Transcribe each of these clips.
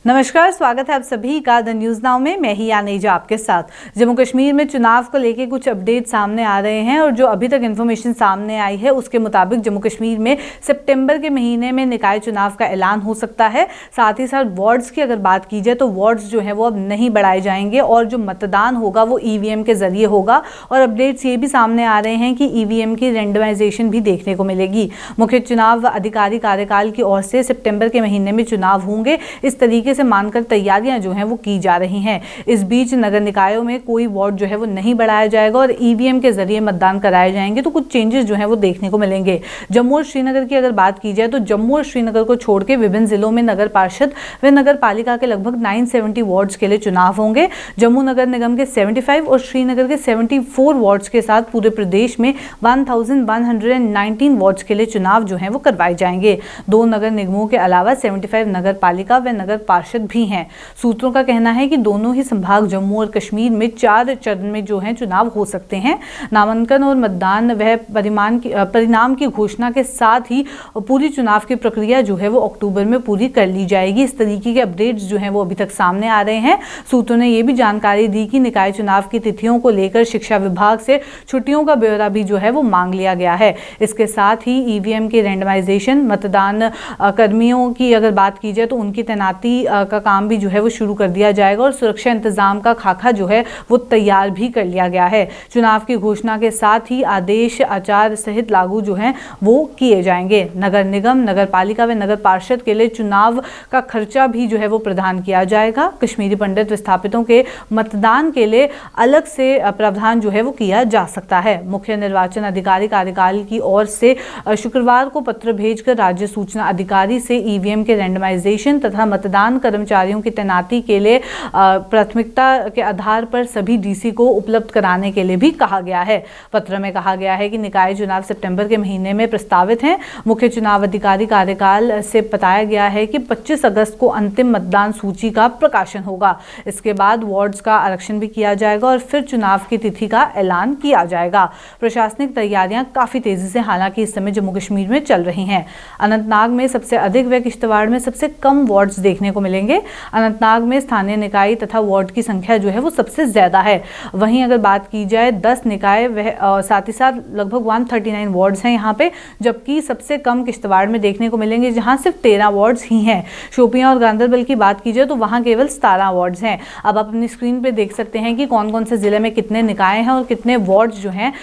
नमस्कार, स्वागत है आप सभी का द न्यूज़ नाउ में। मैं ही यानेजा आपके साथ। जम्मू कश्मीर में चुनाव को लेके कुछ अपडेट सामने आ रहे हैं और जो अभी तक इन्फॉर्मेशन सामने आई है उसके मुताबिक जम्मू कश्मीर में सितंबर के महीने में निकाय चुनाव का ऐलान हो सकता है। साथ ही साथ वार्ड्स की अगर बात की जाए तो वार्ड्स जो है वो अब नहीं बढ़ाए जाएंगे और जो मतदान होगा वो ईवीएम के जरिए होगा। और अपडेट्स ये भी सामने आ रहे हैं कि ईवीएम की रेंडमाइजेशन भी देखने को मिलेगी। मुख्य चुनाव अधिकारी कार्यकाल की ओर से सितंबर के महीने में चुनाव होंगे, इस तरीके से मानकर तैयारियां जो हैं वो की जा रही हैं। इस बीच नगर निकायों में कोई वार्ड जो है वो नहीं बढ़ाया जाएगा और ईवीएम के जरिए मतदान कराए जाएंगे, तो कुछ चेंजेस जो हैं वो देखने को मिलेंगे। जम्मू और श्रीनगर की अगर बात की जाए तो जम्मू और श्रीनगर को छोड़ के विभिन्न जिलों में नगर पार्षद व नगर पालिका के लगभग 970 वार्ड्स के लिए चुनाव होंगे। जम्मू नगर निगम के 75 और श्रीनगर के 74 वार्ड्स के साथ पूरे प्रदेश में 1119 वार्ड्स के लिए चुनाव जो है वो करवाए जाएंगे। 2 नगर निगमों के अलावा 75 नगर पालिका व नगर पार्षद भी हैं। सूत्रों का कहना है कि दोनों ही संभाग जम्मू और कश्मीर में 4 चरण में जो है चुनाव हो सकते हैं। नामांकन और मतदान व परिणाम की घोषणा के साथ ही पूरी चुनाव की प्रक्रिया जो है वो अक्टूबर में पूरी कर ली जाएगी। इस तरीके के अपडेट्स जो हैं वो अभी तक सामने आ रहे हैं। सूत्रों ने ये भी जानकारी दी कि निकाय चुनाव की तिथियों को लेकर शिक्षा विभाग से छुट्टियों का ब्यौरा भी जो है वो मांग लिया गया है। इसके साथ ही ईवीएम के रेंडमाइजेशन, मतदान कर्मियों की अगर बात की जाए तो उनकी तैनाती का काम भी जो है वो शुरू कर दिया जाएगा और सुरक्षा इंतजाम का खाका जो है वो तैयार भी कर लिया गया है। चुनाव की घोषणा के साथ ही आदेश आचार सहित लागू जो हैं वो किए जाएंगे। नगर निगम, नगर पालिका व नगर पार्षद के लिए चुनाव का खर्चा भी जो है वो प्रदान किया जाएगा। कश्मीरी पंडित विस्थापितों के मतदान के लिए अलग से प्रावधान जो है वो किया जा सकता है। मुख्य निर्वाचन अधिकारी कार्यकाल की ओर से शुक्रवार को पत्र भेजकर राज्य सूचना अधिकारी से ईवीएम के रेंडमाइजेशन तथा मतदान कर्मचारियों की तैनाती के लिए प्राथमिकता के आधार पर सभी डीसी को उपलब्ध कराने के लिए भी कहा गया है। पत्र में कहा गया है कि निकाय चुनाव सितंबर के महीने में प्रस्तावित हैं। मुख्य चुनाव अधिकारी कार्यकाल से बताया गया है कि 25 अगस्त को अंतिम मतदान सूची का प्रकाशन होगा। इसके बाद वार्ड्स का आरक्षण भी किया जाएगा और फिर चुनाव की तिथि का ऐलान किया जाएगा। प्रशासनिक तैयारियां काफी तेजी से हालांकि इस समय जम्मू कश्मीर में चल रही हैं। अनंतनाग में सबसे अधिक व किश्तवाड़ में सबसे कम वार्ड्स देखने को मिलेंगे। अनंतनाग में स्थानीय निकाय तथा वार्ड की संख्या जो है वो सबसे ज्यादा है। वहीं अगर बात की जाए 10 निकाय व साथ ही साथ लगभग 139 वार्ड्स हैं यहाँ पे, जबकि सबसे कम किश्तवाड़ में देखने को मिलेंगे जहाँ सिर्फ 13 वार्ड्स ही हैं। शोपियां और गांदरबल की बात की जाए तो वहाँ केवल 17 वार्ड्स हैं। अब आप अपनी स्क्रीन पे देख सकते हैं कि कौन कौन से जिले में कितने निकाय हैं और कितने वार्ड्स जो हैं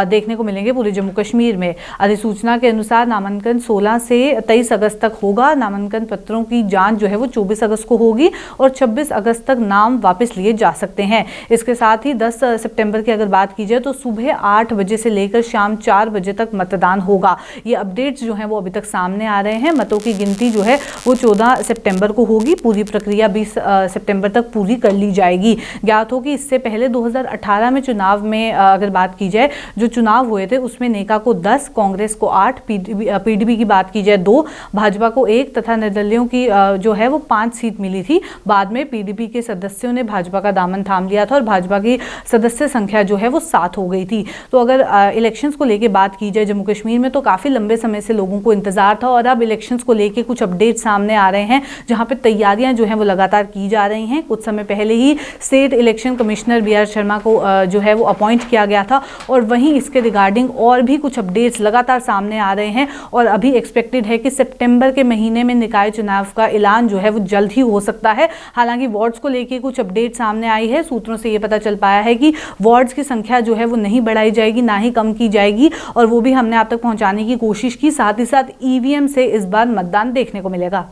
देखने को मिलेंगे पूरे जम्मू कश्मीर में। अधिसूचना के अनुसार नामांकन 16 से 23 अगस्त तक होगा। नामांकन पत्रों की जांच जो है वो 24 अगस्त को होगी और 26 अगस्त तक नाम वापस लिए जा सकते हैं। इसके साथ ही 10 सितंबर की अगर बात की जाए तो सुबह 8 बजे से लेकर शाम 4 बजे तक मतदान होगा। ये अपडेट्स जो हैं वो अभी तक सामने आ रहे हैं। मतों की गिनती जो है वो 14 सितंबर को होगी। पूरी प्रक्रिया 20 सितंबर तक पूरी कर ली जाएगी। ज्ञात हो कि इससे पहले 2018 में चुनाव में अगर बात की जाए, जो चुनाव हुए थे उसमें नेका को 10, कांग्रेस को 8, पीडीपी की बात की जाए 2, भाजपा को 1 तथा निर्दलीयों की जो है वो 5 सीट मिली थी। बाद में पीडीपी के सदस्यों ने भाजपा का दामन थाम लिया था और भाजपा की सदस्य संख्या जो है वो 7 हो गई थी। तो अगर इलेक्शंस को लेके बात की जाए जम्मू कश्मीर में तो काफ़ी लंबे समय से लोगों को इंतजार था और अब इलेक्शंस को लेके कुछ अपडेट सामने आ रहे हैं जहां पे तैयारियां जो हैं वो लगातार की जा रही हैं। कुछ समय पहले ही state election commissioner BR Sharma को जो है वो अपॉइंट किया गया था और वहीं इसके रिगार्डिंग और भी कुछ अपडेट्स लगातार सामने आ रहे हैं और अभी एक्सपेक्टेड है कि सितंबर के महीने में निकाय चुनाव का ऐलान जो है वो जल्द ही हो सकता है। हालांकि वार्ड्स को लेके कुछ अपडेट सामने आई है। सूत्रों से ये पता चल पाया है कि वार्ड्स की संख्या जो है वो नहीं बढ़ाई जाएगी, ना ही कम की जाएगी और वो भी हमने आप तक पहुंचाने की कोशिश की। साथ ही साथ ईवीएम से इस बार मतदान देखने को मिलेगा।